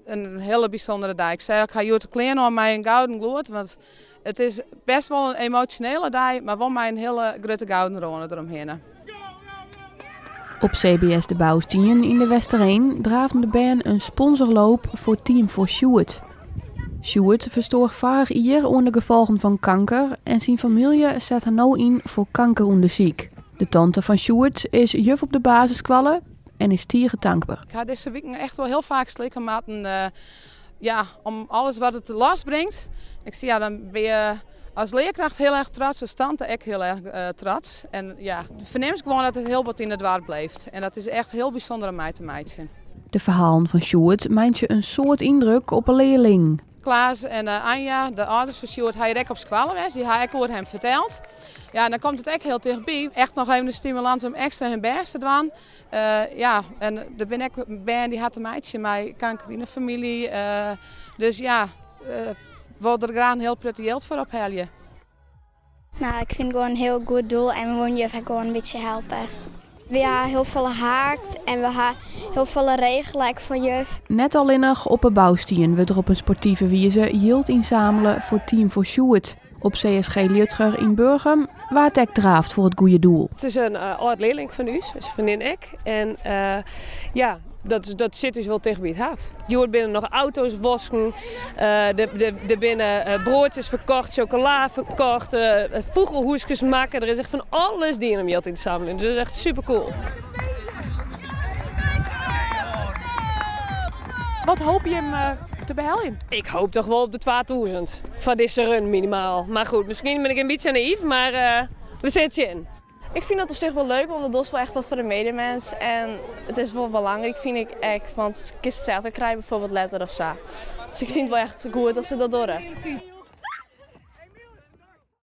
een hele bijzondere dag. Ik zei, ik ga Jurt klein aan mij een gouden gloed, want het is best wel een emotionele dag, maar wel mij een hele grote gouden rone eromheen. Op CBS de Bouwstien in de Westerheen draafde de band een sponsorloop voor Team for Sjoerd. Sjoerd verstoor vorig jaar onder de gevolgen van kanker en zijn familie zet haar nou in voor kankeronderzoek. De tante van Sjoerd is juf op de basisschool en is dankbaar. Ik ga deze week echt wel heel vaak slikken maten, om alles wat het losbrengt. Ik zie, dan ben je als leerkracht heel erg trots, als tante ook heel erg trots. En ja, verneem ik gewoon dat het heel wat in het waar blijft. En dat is echt heel bijzonder aan mij te meiden. De verhalen van Sjoerd maakt je een soort indruk op een leerling. Klaas en Anja, de ouders van Sjoerd, hij is op school geweest. Die heb ik over hem verteld. Ja, en dan komt het echt heel dichtbij. Echt nog even de stimulans om extra hun best te doen. En er ben ik een die had een meisje met kanker in de familie. Dus ja, wil er graag een heel prettig geld voor ophalen. Nou, ik vind het gewoon een heel goed doel en we willen je gewoon een beetje helpen. We hebben heel veel haakt en we hebben heel veel regelen voor juf. Net al innig op een bouwstien wordt er op een sportieve wijze geld inzamelen voor Team for Sjoerd. Op CSG Lutger in Burgum, waar het draaft voor het goede doel. Het is een oud leerling van u, dus vriendin ik. En dat zit dus wel tegen bij het hart. Je hoort binnen nog auto's wasken, er binnen broodjes verkocht, chocola verkocht, vogelhoesjes maken. Er is echt van alles die om geld in te zamelen. Dus dat is echt super cool. Wat hoop je hem te behelpen? Ik hoop toch wel op de 2000 van deze run minimaal. Maar goed, misschien ben ik een beetje naïef, maar we zitten in. Ik vind dat op zich wel leuk, want het doet wel echt wat voor de medemens. En het is wel belangrijk, vind ik echt. Want je zelf krijgt bijvoorbeeld letter of zo. Dus ik vind het wel echt goed dat ze dat doen.